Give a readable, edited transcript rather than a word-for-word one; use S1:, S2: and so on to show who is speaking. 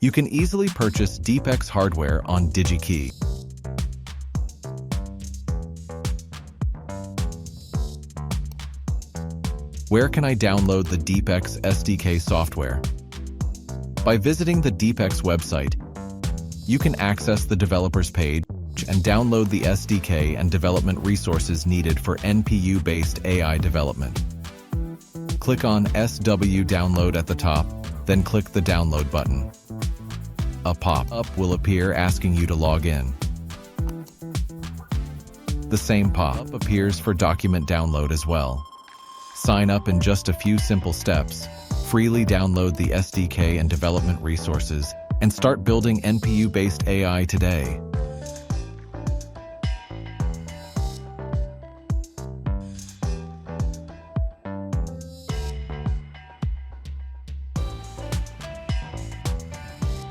S1: You can easily purchase DEEPX hardware on DigiKey. Where can I download the DEEPX SDK software? By visiting the DEEPX website, you can access the developers page and download the SDK and development resources needed for NPU-based AI development. Click on SW Download at the top, then click the Download button. A pop-up will appear asking you to log in. The same pop-up appears for document download as well. Sign up in just a few simple steps, freely download the SDK and development resources, and start building NPU-based AI today.